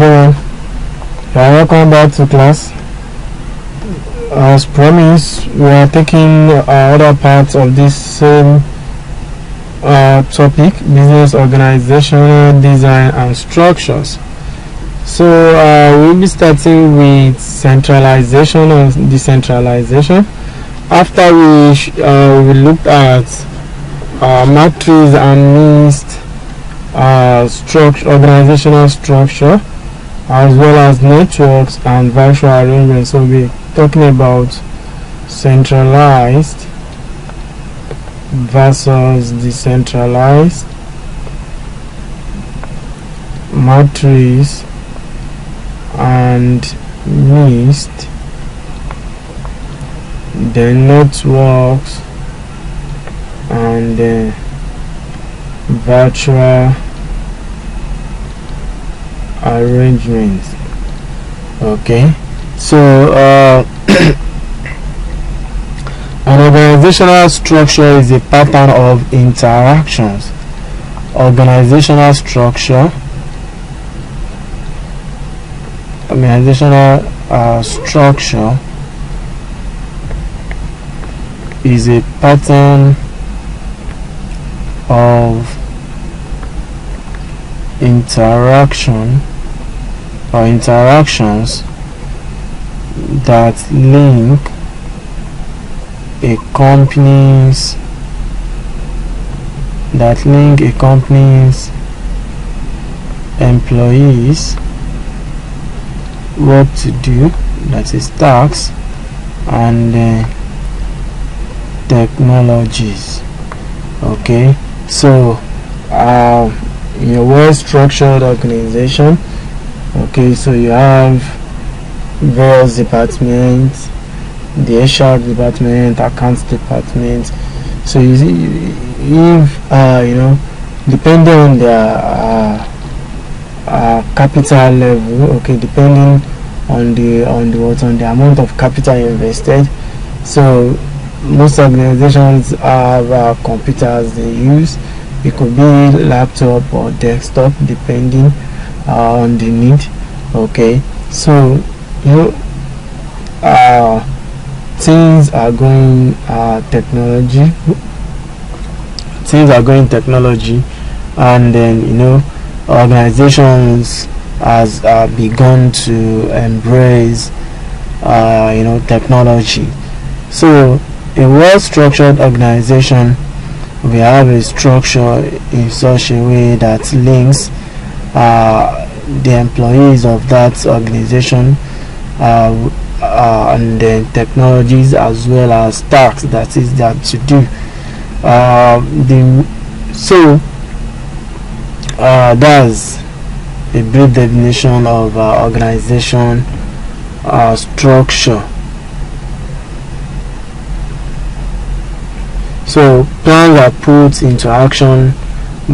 everyone, welcome back to class. As promised, we are taking other parts of this same topic: business organizational design and structures. So we'll be starting with centralization and decentralization. After we looked at matrix and mixed organizational structure, as well as networks and virtual arrangements. So we'll be talking about centralized versus decentralized, matrix and mixed, then networks and virtual arrangements. Okay, so an organizational structure is a pattern of interactions. Organizational structure is a pattern of interactions that link a company's employees, what to do, that is tasks, and technologies. Okay, so in a well-structured organization, okay, so you have various departments, the HR department, accounts department. So you see, if depending on their capital level, okay, depending on the amount of capital invested. So most organizations have computers they use. It could be laptop or desktop, depending on the need. Okay, so things are going technology, and then organizations has begun to embrace technology. So a well-structured organization, we have a structure in such a way that links the employees of that organization and then technologies, as well as tasks that is that to do. That's a brief definition of organization structure. So plans are put into action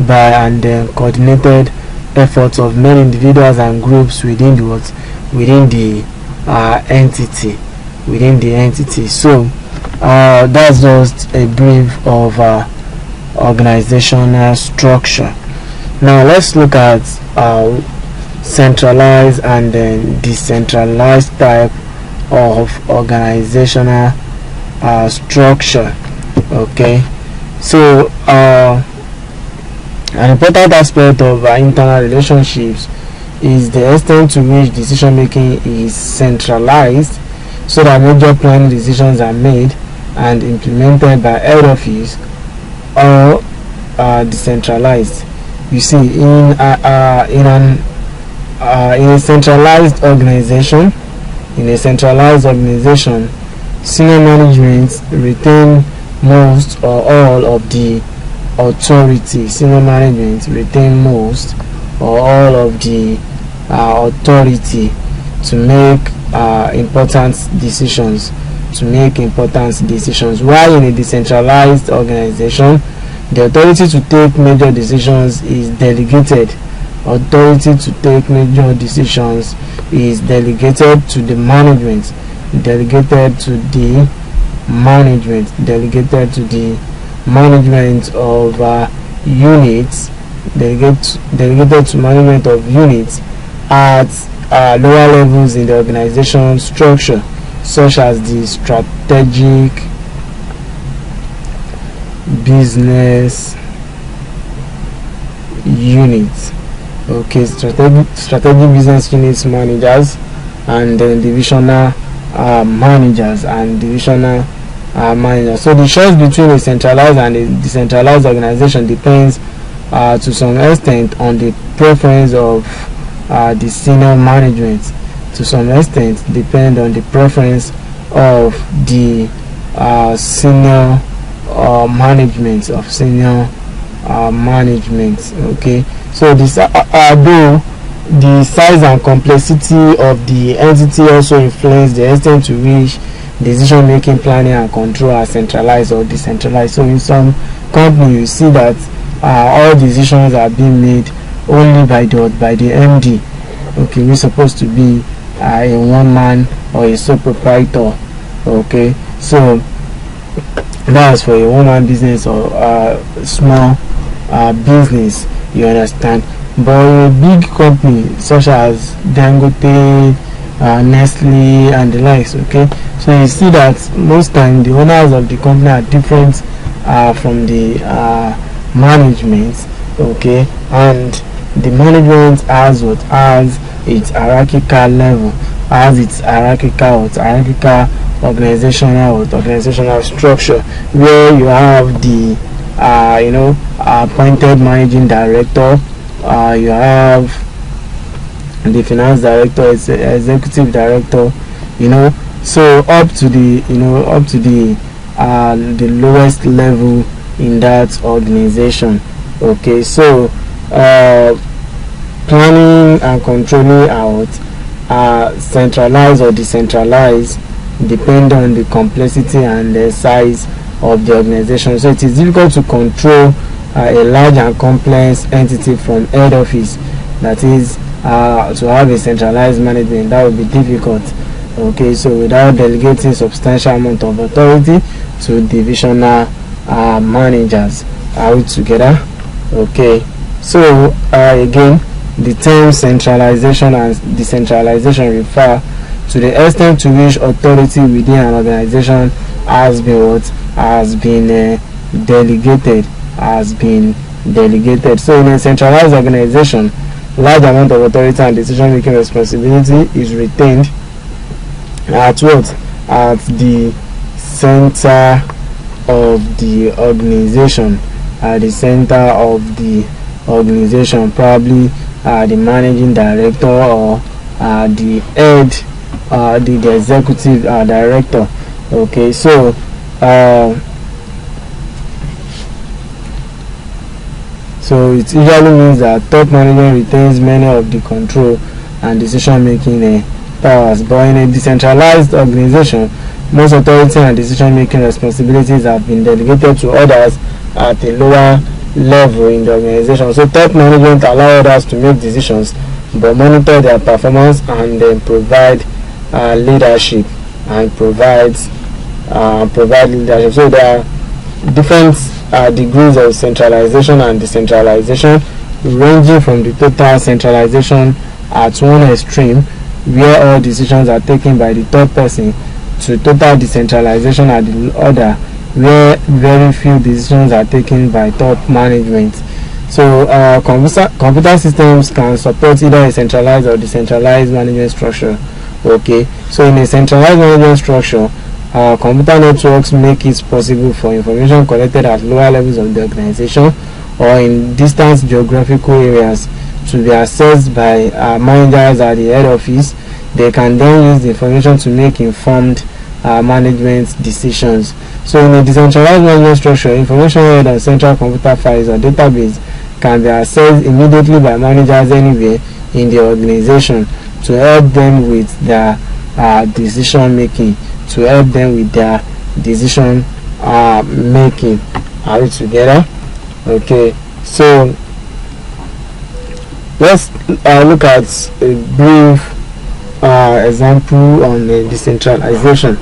by and then coordinated efforts of many individuals and groups within the entity. So that's just a brief of organizational structure. Now let's look at centralized and then decentralized type of organizational structure. Okay, so an important aspect of internal relationships is the extent to which decision making is centralized, so that major planning decisions are made and implemented by head office, or decentralized. You see, in a centralized organization, senior management retain most or all of the authority. Senior management retain most or all of the authority to make important decisions. While in a decentralized organization, the authority to take major decisions is delegated. Authority to take major decisions is delegated to the management, delegated to the management of units, delegated to management of units, at lower levels in the organization structure, such as the strategic business units. Okay, strategic business units managers, and then divisional managers and divisional managers. So the choice between a centralized and a decentralized organization depends to some extent on the preference of the senior management. To some extent depend on the preference of the senior management management. Okay, so this though the size and complexity of the entity also influence the extent to which decision making, planning and control are centralized or decentralized. So in some company you see that all decisions are being made only by the MD, okay, we're supposed to be a one man or a sole proprietor. Okay, so that's for a one man business or small business, you understand. But a big company such as Dangote, Nestle and the likes, okay, so you see that most time the owners of the company are different from the management, okay, and the management has its hierarchical level, has its hierarchical organizational structure, where you have the appointed managing director, you have the finance director, executive director, so up to the lowest level in that organization. Okay, so planning and controlling out centralized or decentralized depend on the complexity and the size of the organization. So it is difficult to control a large and complex entity from head office, that is to have a centralized management. That would be difficult. Okay, so without delegating substantial amount of authority to divisional managers. Are we together? Okay, so again, the terms centralization and decentralization refer to the extent to which authority within an organization has been delegated. So in a centralized organization, large amount of authority and decision making responsibility is retained at the center of the organization. At the center of the organization, probably the managing director or the head, the executive director. Okay, so so it usually means that top management retains many of the control and decision making powers, but in a decentralized organization, most authority and decision making responsibilities have been delegated to others at a lower level in the organization. So top management allow others to make decisions but monitor their performance and then provide leadership and provide leadership. So there are different degrees of centralization and decentralization, ranging from the total centralization at one extreme, where all decisions are taken by the top person, to total decentralization at the other, where very few decisions are taken by top management. So computer systems can support either a centralized or decentralized management structure. Okay, so in a centralized management structure, computer networks make it possible for information collected at lower levels of the organization or in distant geographical areas to be accessed by managers at the head office. They can then use the information to make informed management decisions. So in a decentralized management structure, information held on central computer files or database can be accessed immediately by managers anywhere in the organization to help them with their decision making. Are we together? Okay, so let's look at a brief example on decentralization.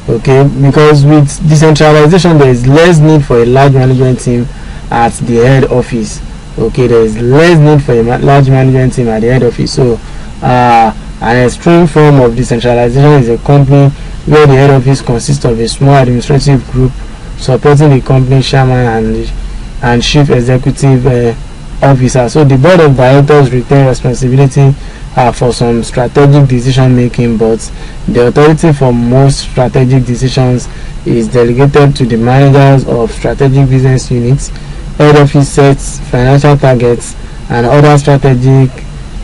Okay, because with decentralization there is less need for a large management team at the head office. Okay, there is less need for a large management team at the head office. So An extreme form of decentralization is a company where the head office consists of a small administrative group supporting the company chairman and chief executive officer. So the board of directors retain responsibility for some strategic decision making, but the authority for most strategic decisions is delegated to the managers of strategic business units. Head office sets financial targets and other strategic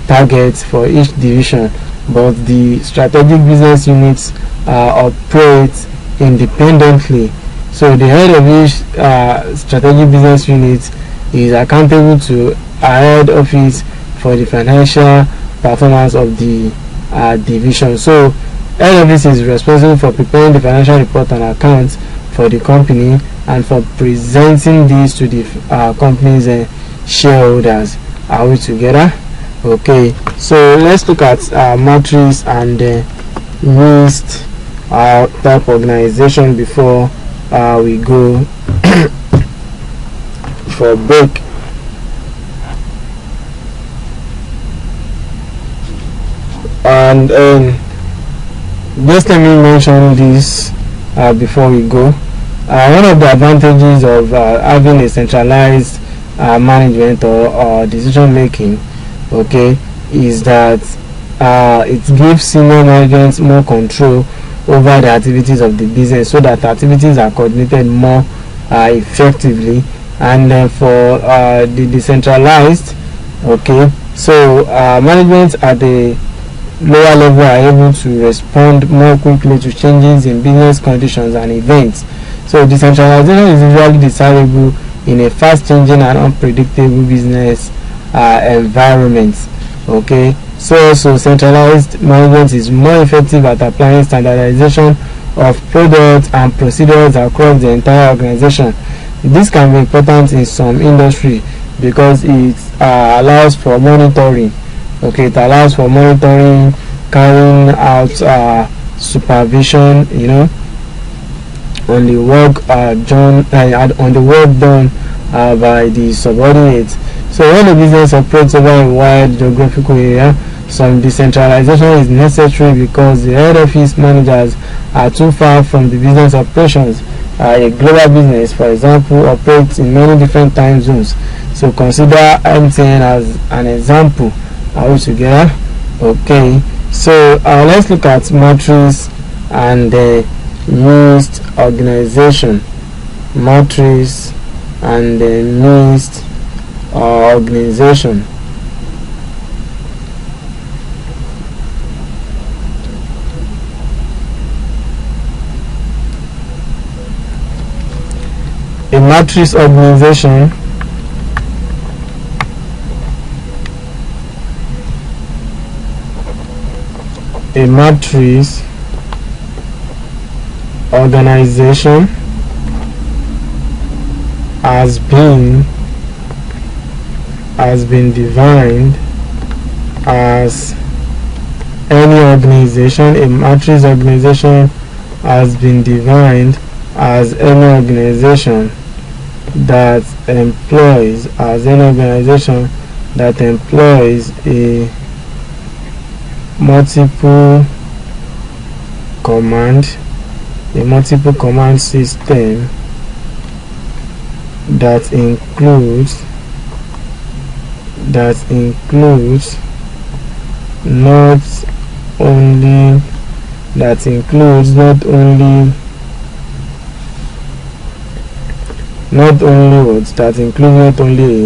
targets for each division, but the strategic business units operate independently. So the head of each strategic business unit is accountable to a head office for the financial performance of the division. So head office is responsible for preparing the financial report and accounts for the company and for presenting these to the company's shareholders. Are we together? Okay, so let's look at matrix and mixed type organization before we go for a break. And just let me mention this before we go. One of the advantages of having a centralized management or decision making, okay, is that it gives senior management more control over the activities of the business, so that activities are coordinated more effectively. And for the decentralized, okay, so management at the lower level are able to respond more quickly to changes in business conditions and events. So decentralization is usually desirable in a fast changing and unpredictable business environment. Okay, so centralized management is more effective at applying standardization of products and procedures across the entire organization. This can be important in some industry because it allows for monitoring. Okay, it allows for monitoring, carrying out supervision, you know, on the work done by the subordinates. So when the business operates over a wide geographical area, some decentralization is necessary because the head office managers are too far from the business operations. A global business, for example, operates in many different time zones. So consider MTN as an example. Are we together? Okay, so let's look at matrix and mixed organization. Matrix and mixed organization. A matrix organization has been defined as any organization. A matrix organization has been defined as any organization that employs a multiple command system that includes not only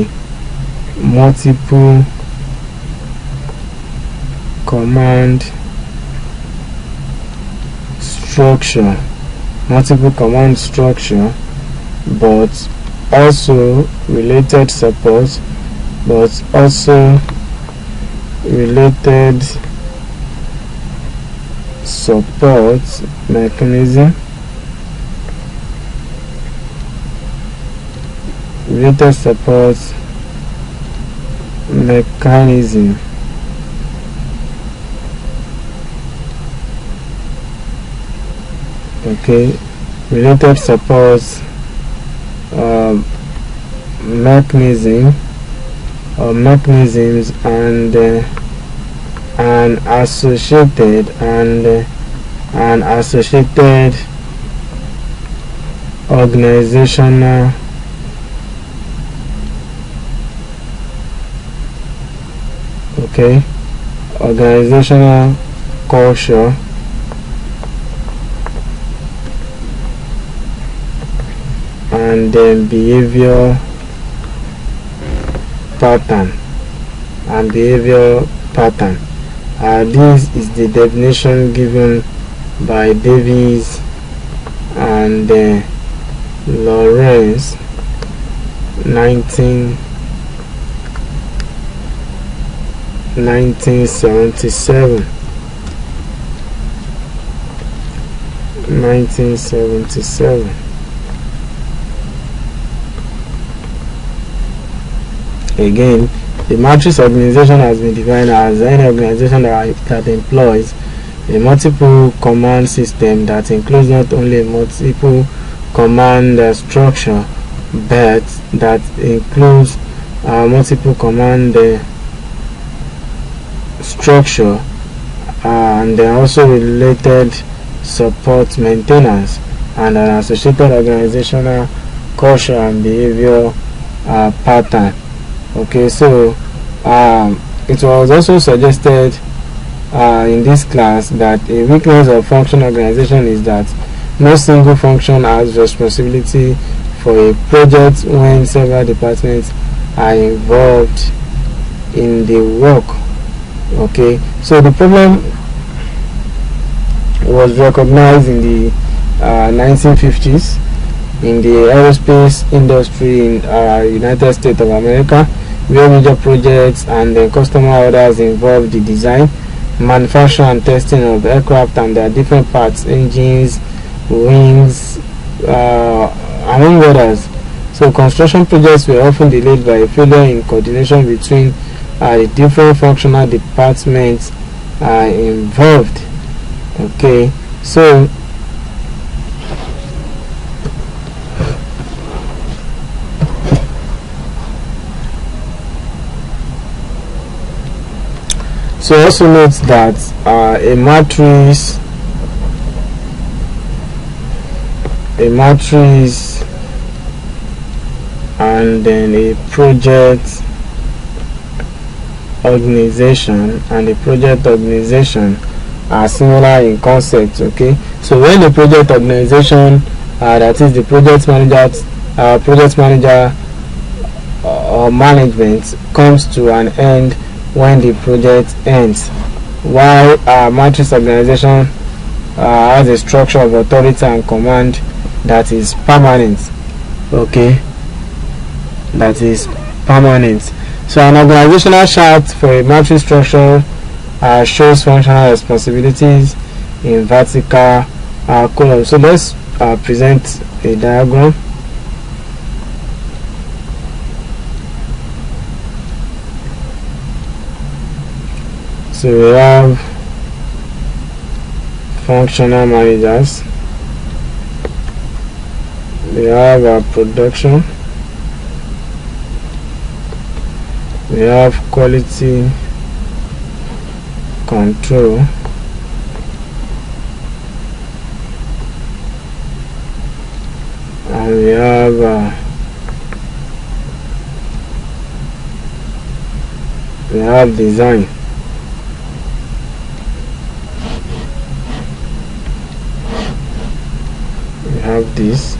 a multiple command structure, but also related support mechanism, okay, related support mechanism or mechanisms and and associated organizational organizational culture and then behavior pattern. This is the definition given by Davis and Lawrence 1977. Again, the matrix organization has been defined as any organization that employs a multiple command system that includes not only a multiple command structure, but that includes multiple command structure and then also related support maintenance and an associated organizational culture and behavior pattern. Okay, so it was also suggested in this class that a weakness of function organization is that no single function has responsibility for a project when several departments are involved in the work. Okay, so the problem was recognized in the 1950s in the aerospace industry in United States of America, where major projects and customer orders involve the design, manufacture and testing of aircraft and their different parts, engines, wings, among others. So construction projects were often delayed by a failure in coordination between the different functional departments involved. Okay, so also note that a matrix and then a project organization are similar in concept. Okay, so when the project organization, that is the project manager or management, comes to an end when the project ends, while matrix organization has a structure of authority and command that is permanent. Okay, that is permanent. So an organizational chart for a matrix structure shows functional responsibilities in vertical columns. So let's present a diagram. So we have functional managers, we have our production, we have quality control, and we have design. We have this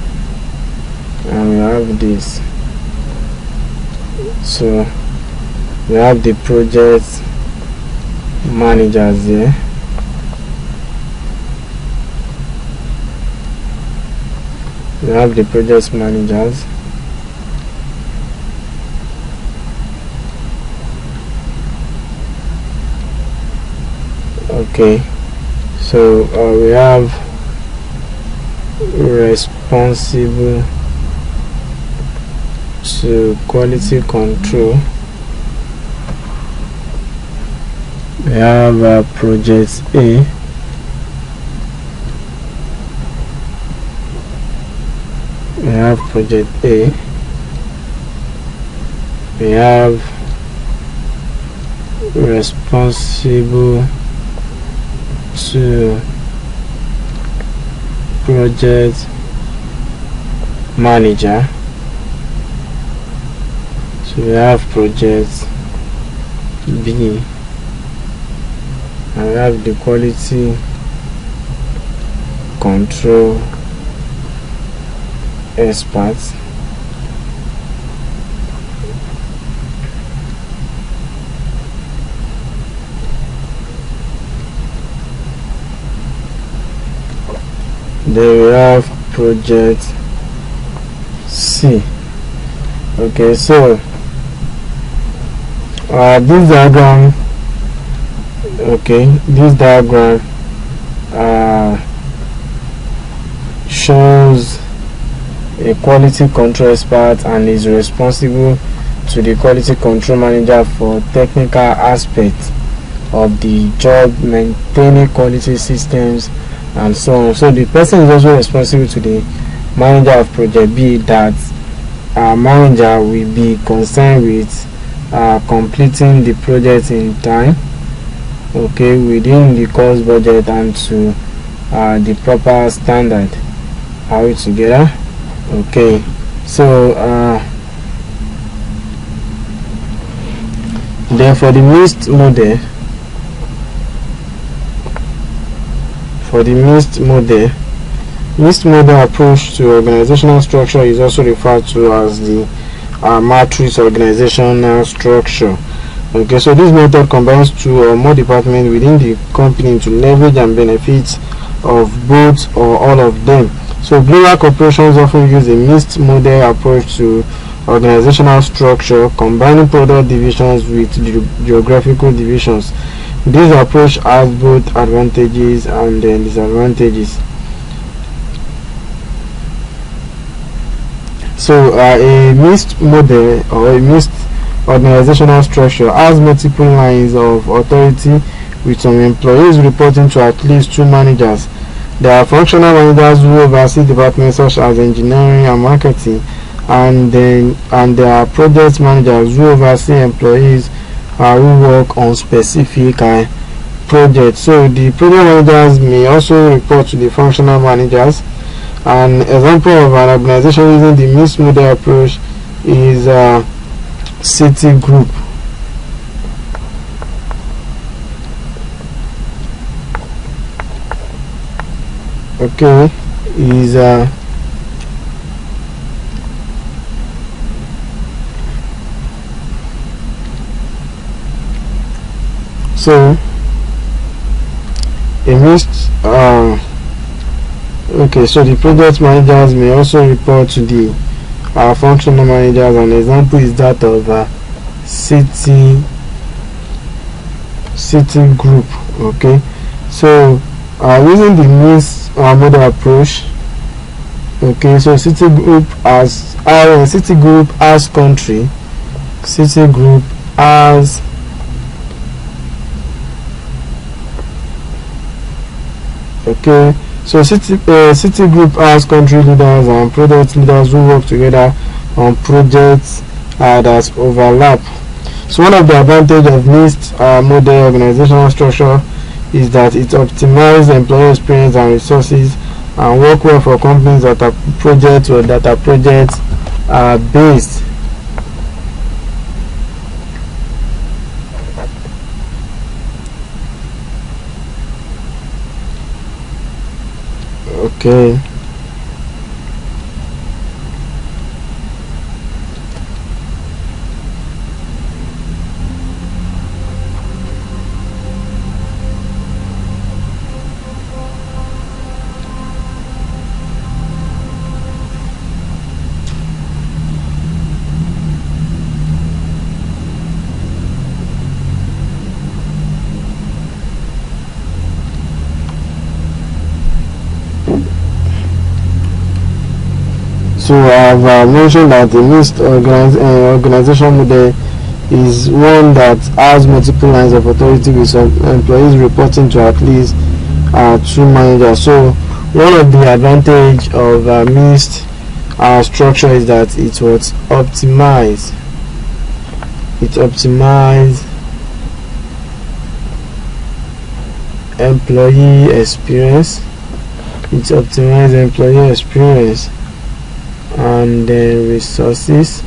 and we have this. So we have the project managers here. We have the project managers. Okay, so we have responsible to quality control. We have project A. We have project A. We have responsible to project manager. So we have project B, and we have the quality control experts. Then we have project C. Okay, so this diagram, shows a quality control expert and is responsible to the quality control manager for technical aspects of the job, maintaining quality systems and so on. So the person is also responsible to the manager of project B, that manager will be concerned with completing the project in time, within the cost budget and to the proper standard. Are we together? Okay, so then for the mixed model approach to organizational structure is also referred to as the matrix organizational structure. Okay, so this method combines two or more departments within the company to leverage and benefit of both or all of them. So global corporations often use a mixed model approach to organizational structure, combining product divisions with geographical divisions. This approach has both advantages and disadvantages. So a mixed model or a mixed organizational structure has multiple lines of authority, with some employees reporting to at least two managers. There are functional managers who oversee departments such as engineering and marketing, and there are project managers who oversee employees who work on specific projects. So the project managers may also report to the functional managers. An example of an organization using the mixed model approach is Citn Group. Okay, is so a mixed okay, so the project managers may also report to the functional managers. An example is that of Citn Group. Okay, so using the mixed model approach, okay, so Citn Group as country, Citn Group as so Citn Group has country leaders and product leaders who work together on projects that overlap. So one of the advantages of mixed model organizational structure is that it optimizes employee experience and resources, and work well for companies that are project based. Okay. So I have mentioned that the mixed organization model is one that has multiple lines of authority, with some employees reporting to at least two managers. So one of the advantage of mixed structure is that it was optimized. It optimizes employee experience. It optimizes employee experience. And then resources.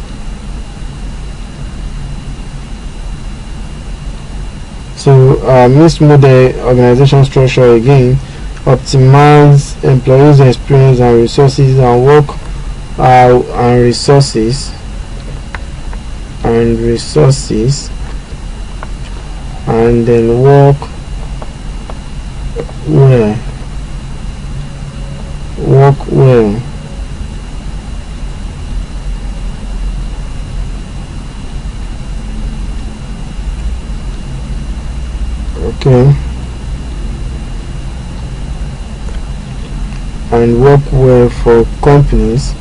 So mixed model organization structure again, optimize employees experience and resources, and work and resources and then work well. Okay, and work well for companies,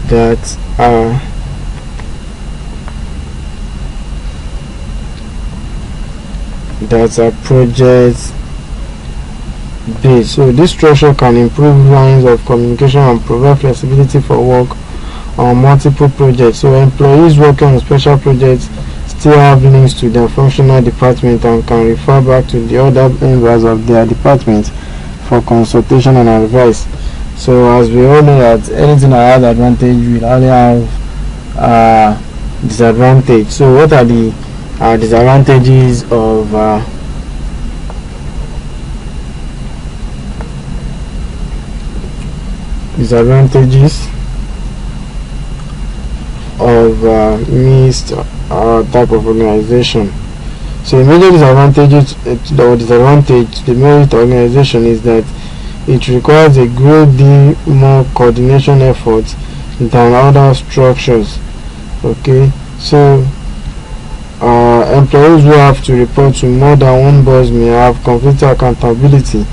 that are project based. So this structure can improve lines of communication and provide flexibility for work on multiple projects. So employees working on special projects still have links to their functional department and can refer back to the other members of their department for consultation and advice. So as we all know that anything that has advantage will only have disadvantage. So what are the disadvantages of mixed type of organization? So a major disadvantage to the merit organization is that it requires a great deal more coordination efforts than other structures. Okay, so employees who have to report to more than one boss may have conflicting accountability.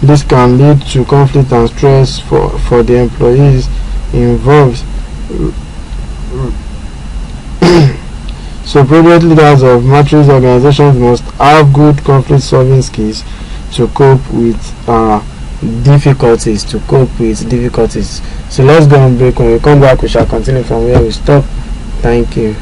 This can lead to conflict and stress for the employees involved. So project leaders of matrix organizations must have good conflict solving skills to cope with difficulties. So let's go on break. When we come back, we shall continue from where we stop. Thank you.